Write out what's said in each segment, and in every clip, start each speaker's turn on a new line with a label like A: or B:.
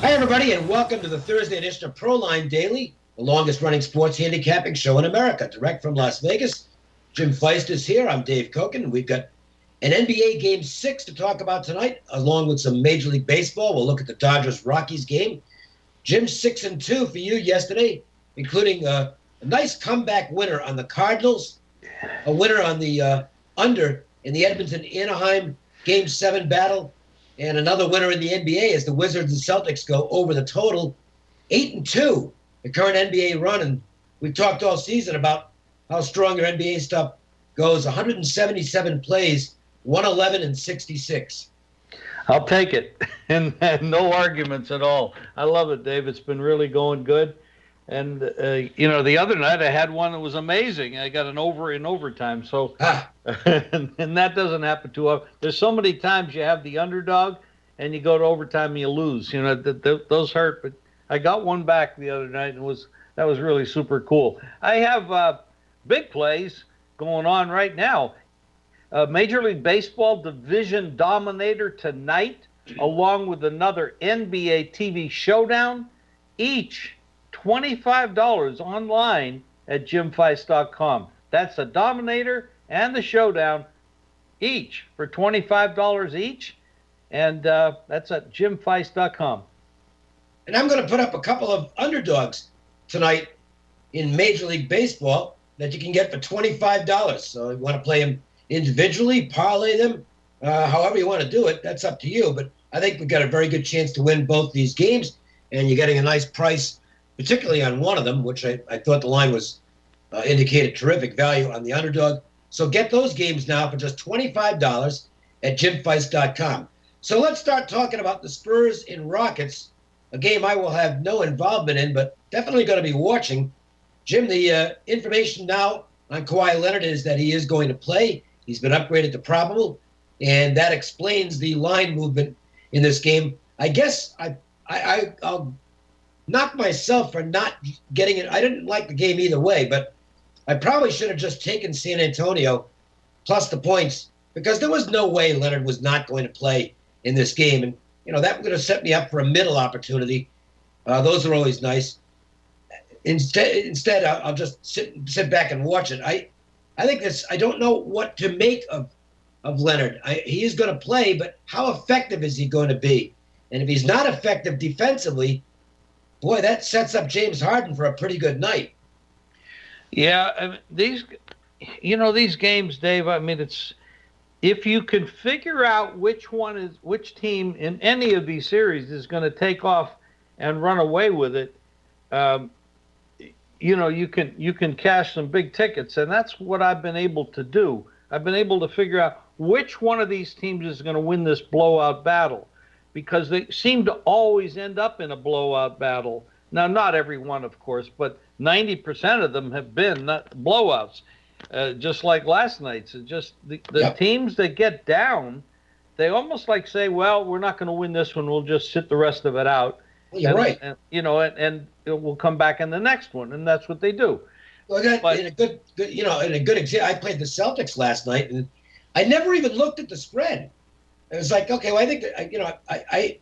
A: Hi, everybody, and welcome to the Thursday edition of Proline Daily, the longest-running sports handicapping show in America. Direct from Las Vegas, Jim Feist is here. I'm Dave Cokin, and we've got an NBA Game 6 to talk about tonight, along with some Major League Baseball. We'll look at the Dodgers-Rockies game. Jim 6-2 for you yesterday, including a nice comeback winner on the Cardinals, a winner on the under in the Edmonton-Anaheim Game 7 battle, and another winner in the NBA as the Wizards and Celtics go over the total. 8-2, the current NBA run. And we've talked all season about how strong your NBA stuff goes. 177 plays, 111 and 66.
B: I'll take it. And no arguments at all. I love it, Dave. It's been really going good. And, the other night I had one that was amazing. I got an over in overtime. So, and that doesn't happen too often. There's so many times you have the underdog and you go to overtime and you lose. Those hurt. But I got one back the other night, and that was really super cool. I have big plays going on right now. Major League Baseball division dominator tonight, along with another NBA TV showdown, each $25 online at jimfeist.com. That's the dominator and the showdown, each for $25 each, and that's at jimfeist.com.
A: And I'm going to put up a couple of underdogs tonight in Major League Baseball that you can get for $25. So you want to play them individually, parlay them, however you want to do it. That's up to you. But I think we've got a very good chance to win both these games, and you're getting a nice price, particularly on one of them, which I thought the line was indicated terrific value on the underdog. So get those games now for just $25 at jimfeist.com. So let's start talking about the Spurs and Rockets, a game I will have no involvement in, but definitely going to be watching. Jim, the information now on Kawhi Leonard is that he is going to play. He's been upgraded to probable, and that explains the line movement in this game. I guess I'll knock myself for not getting it. I didn't like the game either way, but I probably should have just taken San Antonio plus the points, because there was no way Leonard was not going to play in this game. And, that would have set me up for a middle opportunity. Those are always nice. Instead, I'll just sit back and watch it. I think I don't know what to make of Leonard. He is going to play, but how effective is he going to be? And if he's not effective defensively, boy, that sets up James Harden for a pretty good night.
B: Yeah, these games, Dave. It's if you can figure out which team in any of these series is going to take off and run away with it. You can cash some big tickets, and that's what I've been able to do. I've been able to figure out which one of these teams is going to win this blowout battle, because they seem to always end up in a blowout battle. Now, not every one, of course, but 90% of them have been not blowouts, just like last night's. Just the
A: Yep.
B: Teams that get down, they almost like say, well, we're not going to win this one. We'll just sit the rest of it out.
A: Well, you're right.
B: And we'll come back in the next one, and that's what they do.
A: Well, in a good example, I played the Celtics last night, and I never even looked at the spread. It was like, okay, well, I think that,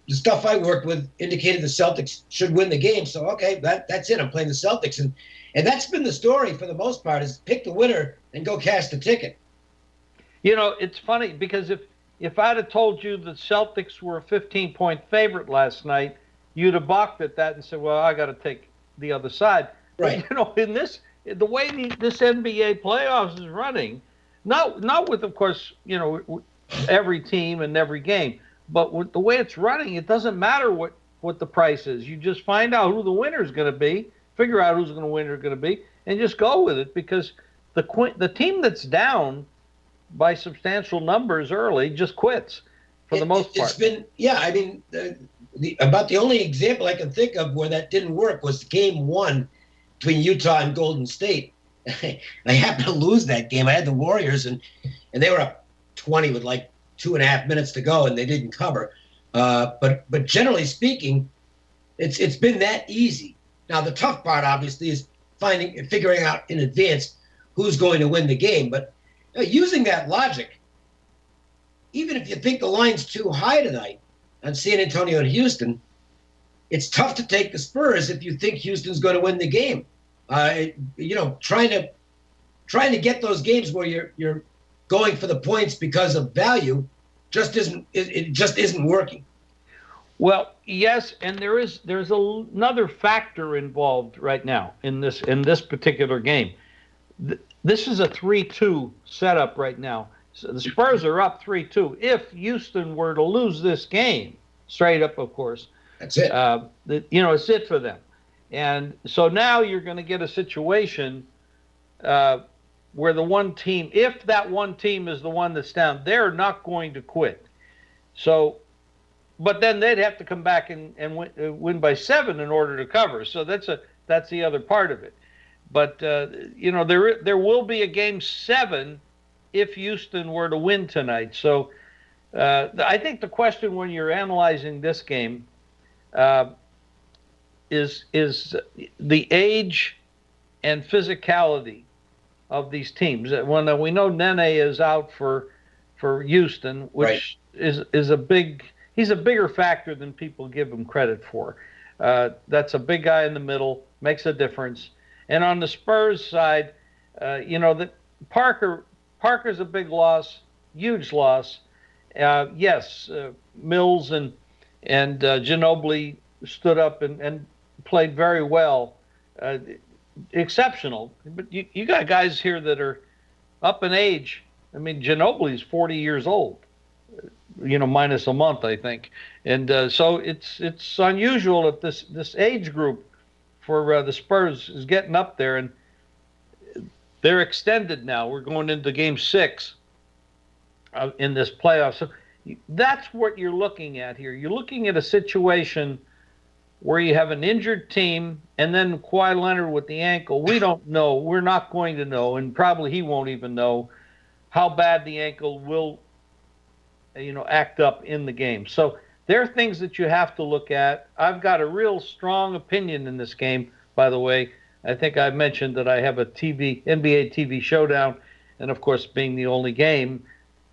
A: the stuff I worked with indicated the Celtics should win the game. So, okay, that's it. I'm playing the Celtics. And that's been the story for the most part, is pick the winner and go cash the ticket.
B: It's funny because if I'd have told you the Celtics were a 15-point favorite last night, you'd have balked at that and said, well, I got to take the other side.
A: Right.
B: But, the way this NBA playoffs is running, not with, of course, every team and every game, but with the way it's running, it doesn't matter what the price is. You just find out who the winner is going to be, figure out who's going to win or going to be, and just go with it, because the team that's down by substantial numbers early just quits for the most part.
A: It's been, about the only example I can think of where that didn't work was game 1 between Utah and Golden State. I happened to lose that game. I had the Warriors, and they were up 20 with like 2.5 minutes to go, and they didn't cover. But generally speaking, it's been that easy. Now, the tough part, obviously, is figuring out in advance who's going to win the game. But using that logic, even if you think the line's too high tonight on San Antonio and Houston, it's tough to take the Spurs if you think Houston's going to win the game. Trying to get those games where you're going for the points because of value just isn't working.
B: Well, yes, and there's another factor involved right now in this particular game. This is a 3-2 setup right now. So the Spurs are up 3-2. If Houston were to lose this game, straight up, of course,
A: that's it.
B: It's it for them. And so now you're going to get a situation where the one team, if that one team is the one that's down, they're not going to quit. So, but then they'd have to come back and win by 7 in order to cover. So that's the other part of it. But there will be a game 7 if Houston were to win tonight. So I think the question when you're analyzing this game is the age and physicality of these teams. When we know Nene is out for Houston, which right. He's a bigger factor than people give him credit for. That's a big guy in the middle, makes a difference. And on the Spurs side, that Parker's a big loss, huge loss. Yes, Mills and Ginobili stood up and played very well, exceptional. But you got guys here that are up in age. I mean, Ginobili's 40 years old, minus a month, I think. And so it's unusual that this age group for the Spurs is getting up there, and they're extended now. We're going into game 6 in this playoff. So that's what you're looking at here. You're looking at a situation where you have an injured team and then Kawhi Leonard with the ankle. We don't know. We're not going to know, and probably he won't even know how bad the ankle will, act up in the game. So there are things that you have to look at. I've got a real strong opinion in this game, by the way. I think I mentioned that I have a NBA TV showdown, and of course, being the only game,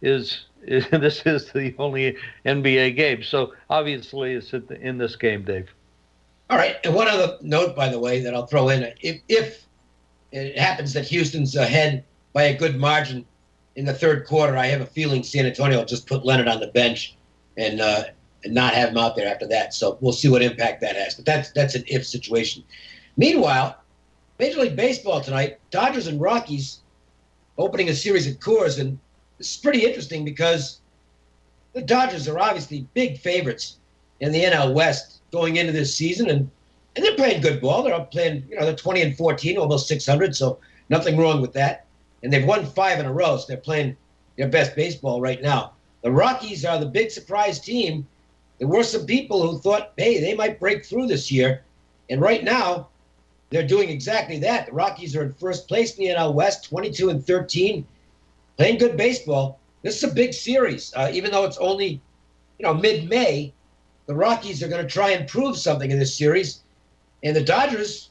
B: this is the only NBA game. So obviously, it's in this game, Dave.
A: All right, and one other note, by the way, that I'll throw in: if it happens that Houston's ahead by a good margin in the third quarter, I have a feeling San Antonio will just put Leonard on the bench and not have him out there after that. So we'll see what impact that has. But that's an if situation. Meanwhile, Major League Baseball tonight, Dodgers and Rockies opening a series at Coors, and this is pretty interesting because the Dodgers are obviously big favorites in the NL West going into this season, and they're playing good ball. They're playing, they're 20-14, almost 600, so nothing wrong with that. And they've won 5 in a row, so they're playing their best baseball right now. The Rockies are the big surprise team. There were some people who thought, hey, they might break through this year, and right now they're doing exactly that. The Rockies are in first place in the NL West, 22-13, playing good baseball. This is a big series, even though it's only, mid-May. The Rockies are going to try and prove something in this series. And the Dodgers,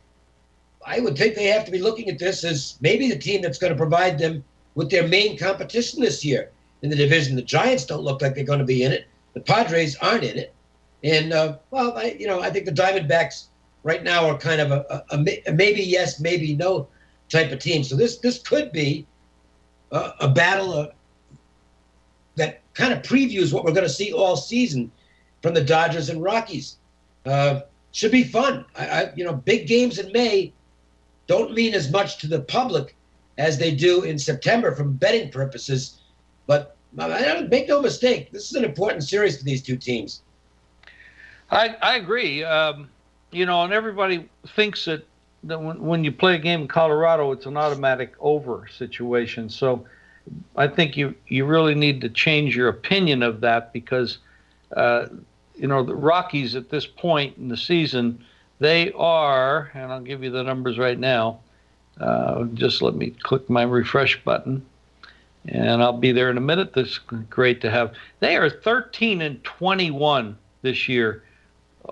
A: I would think they have to be looking at this as maybe the team that's going to provide them with their main competition this year in the division. The Giants don't look like they're going to be in it. The Padres aren't in it. And, I think the Diamondbacks right now are kind of a maybe yes, maybe no type of team. So this could be a battle that kind of previews what we're going to see all season from the Dodgers and Rockies. Should be fun. Big games in May don't mean as much to the public as they do in September from betting purposes. But make no mistake, this is an important series for these two teams.
B: I agree. And everybody thinks that when you play a game in Colorado, it's an automatic over situation. So I think you really need to change your opinion of that because the Rockies at this point in the season, they are, and I'll give you the numbers right now. Just let me click my refresh button, and I'll be there in a minute. This is great to have. They are 13-21 this year,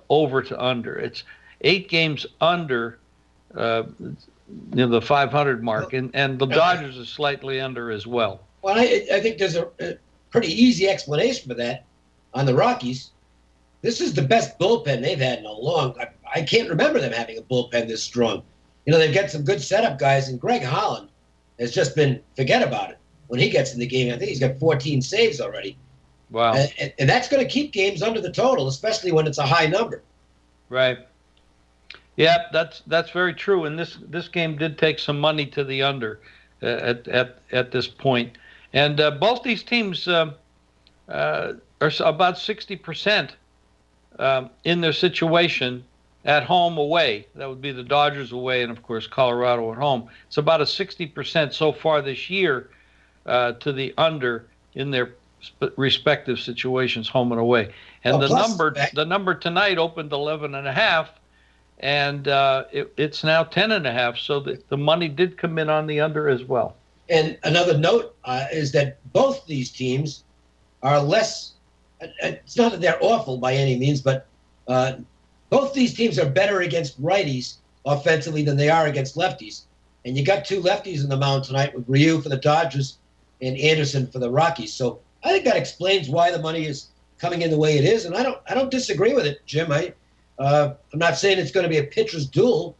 B: over to under. It's 8 games under the 500 mark, and the Dodgers are slightly under as well.
A: Well, I think there's a pretty easy explanation for that on the Rockies. This is the best bullpen they've had in a long. I can't remember them having a bullpen this strong. They've got some good setup guys, and Greg Holland has just been forget about it when he gets in the game. I think he's got 14 saves already.
B: Wow.
A: And that's going to keep games under the total, especially when it's a high number.
B: Right. Yeah, that's very true. And this game did take some money to the under at this point. And both these teams are about 60% in their situation at home away. That would be the Dodgers away, and of course Colorado at home. It's about a 60% so far this year to the under in their respective situations, home and away. And the number tonight opened 11.5, and it's now 10.5. So the money did come in on the under as well.
A: And another note is that both these teams are less. It's not that they're awful by any means, but both these teams are better against righties offensively than they are against lefties. And you got two lefties in the mound tonight with Ryu for the Dodgers and Anderson for the Rockies. So I think that explains why the money is coming in the way it is. And I don't disagree with it, Jim. I'm not saying it's going to be a pitcher's duel,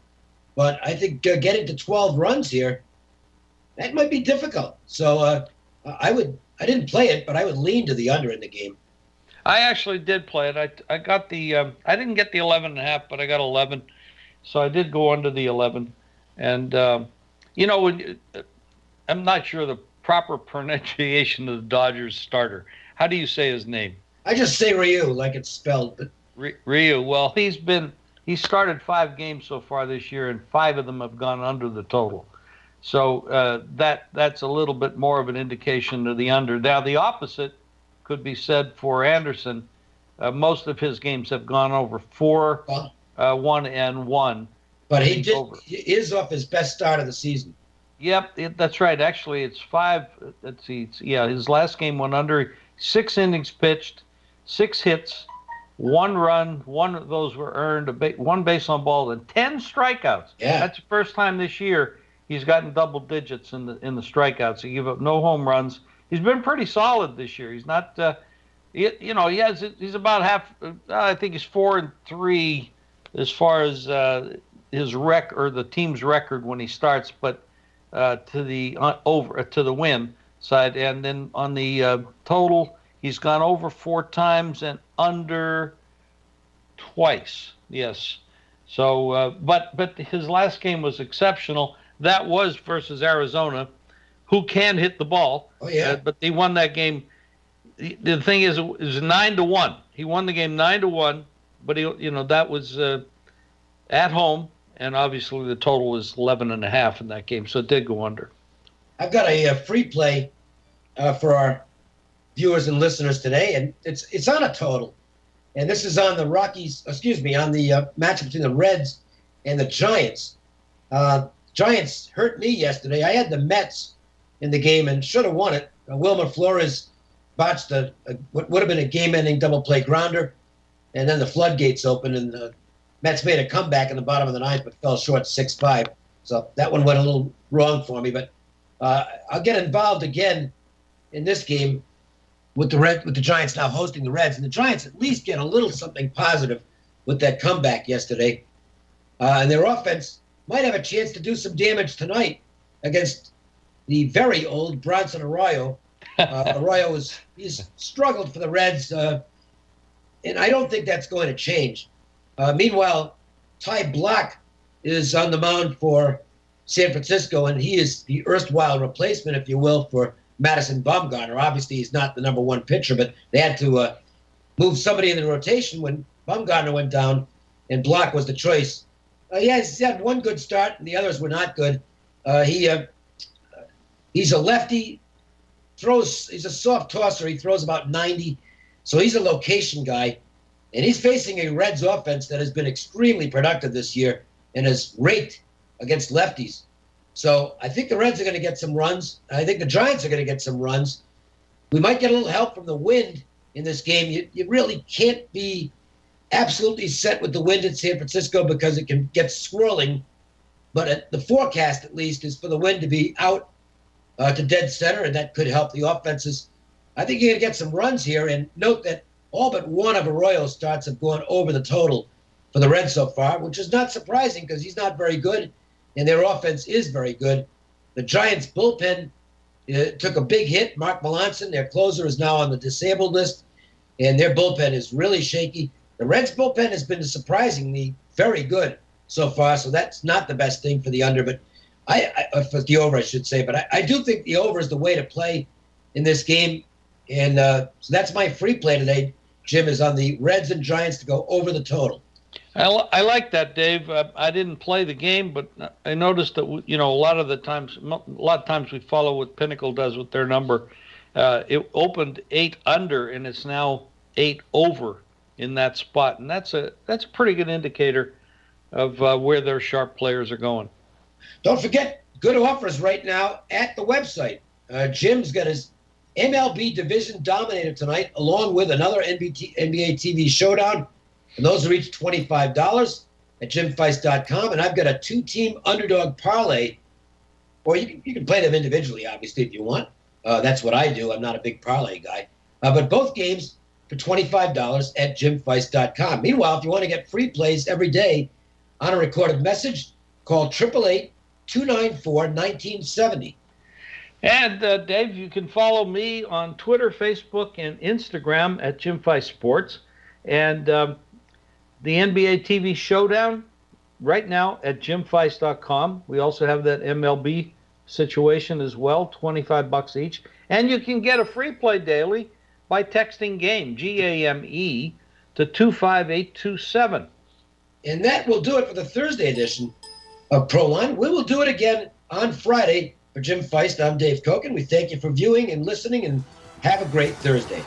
A: but I think getting to 12 runs here, that might be difficult. So I didn't play it, but I would lean to the under in the game.
B: I actually did play it. I got the I didn't get the 11.5, but I got 11, so I did go under the 11. And when I'm not sure the proper pronunciation of the Dodgers starter. How do you say his name?
A: I just say Ryu, like it's spelled. But...
B: Ryu. Well, he started 5 games so far this year, and 5 of them have gone under the total. So that's a little bit more of an indication of the under. Now the opposite could be said for Anderson. Most of his games have gone over 4, 1 and 1.
A: But he is off his best start of the season.
B: Yep, that's right. Actually, it's 5. Let's see. His last game went under. 6 innings pitched, 6 hits, 1 run. 1 of those were earned. 1 base on ball, and 10 strikeouts.
A: Yeah,
B: that's the first time this year he's gotten double digits in the strikeouts. He gave up no home runs. He's been pretty solid this year. He's not, he's about half. I think he's 4-3 as far as his record or the team's record when he starts, but to the win side, and then on the total, he's gone over 4 times and under twice. Yes. So, but his last game was exceptional. That was versus Arizona, who can hit the ball.
A: Oh, yeah.
B: But they won that game. The thing is, it was 9-1. He won the game 9-1, but that was at home, and obviously the total was 11.5 in that game, so it did go under.
A: I've got a free play for our viewers and listeners today, and it's on a total, and this is on the Rockies. Excuse me, on the matchup between the Reds and the Giants. Giants hurt me yesterday. I had the Mets in the game and should have won it. Wilmer Flores botched what would have been a game-ending double-play grounder, and then the floodgates opened, and the Mets made a comeback in the bottom of the 9th, but fell short 6-5. So that one went a little wrong for me. But I'll get involved again in this game with the Giants now hosting the Reds, and the Giants at least get a little something positive with that comeback yesterday, and their offense might have a chance to do some damage tonight against the very old Bronson Arroyo. Arroyo he's struggled for the Reds, and I don't think that's going to change. Meanwhile, Ty Blach is on the mound for San Francisco, and he is the erstwhile replacement, if you will, for Madison Bumgarner. Obviously, he's not the number 1 pitcher, but they had to move somebody in the rotation when Bumgarner went down, and Blach was the choice. He's had 1 good start, and the others were not good. He's a lefty, he's a soft tosser. He throws about 90, so he's a location guy. And he's facing a Reds offense that has been extremely productive this year and has raked against lefties. So I think the Reds are going to get some runs. I think the Giants are going to get some runs. We might get a little help from the wind in this game. You really can't be absolutely set with the wind in San Francisco because it can get swirling. But the forecast, at least, is for the wind to be out to dead center, and that could help the offenses. I think you're going to get some runs here. And note that all but one of Arroyo's starts have gone over the total for the Reds so far, which is not surprising because he's not very good, and their offense is very good. The Giants' bullpen took a big hit. Mark Melanson, their closer, is now on the disabled list, and their bullpen is really shaky. The Reds' bullpen has been surprisingly very good so far, so that's not the best thing for the under, but for the over, I should say. But I do think the over is the way to play in this game, and so that's my free play today. Jim is on the Reds and Giants to go over the total.
B: I like that, Dave. I didn't play the game, but I noticed that a lot of times we follow what Pinnacle does with their number. It opened 8 under, and it's now 8 over in that spot, and that's a pretty good indicator of where their sharp players are going.
A: Don't forget, good offers right now at the website. Jim's got his MLB Division Dominator tonight, along with another NBA TV Showdown. And those are each $25 at jimfeist.com. And I've got a 2-team underdog parlay, or you can play them individually, obviously, if you want. That's what I do. I'm not a big parlay guy. But both games for $25 at jimfeist.com. Meanwhile, if you want to get free plays every day on a recorded message, call 888-294-1970.
B: And, Dave, you can follow me on Twitter, Facebook, and Instagram at Jim Feist Sports. And the NBA TV Showdown right now at jimfeist.com. We also have that MLB situation as well, $25 each. And you can get a free play daily by texting GAME, G-A-M-E, to 25827.
A: And that will do it for the Thursday edition of Proline. We will do it again on Friday. For Jim Feist, I'm Dave Cokin. We thank you for viewing and listening, and have a great Thursday.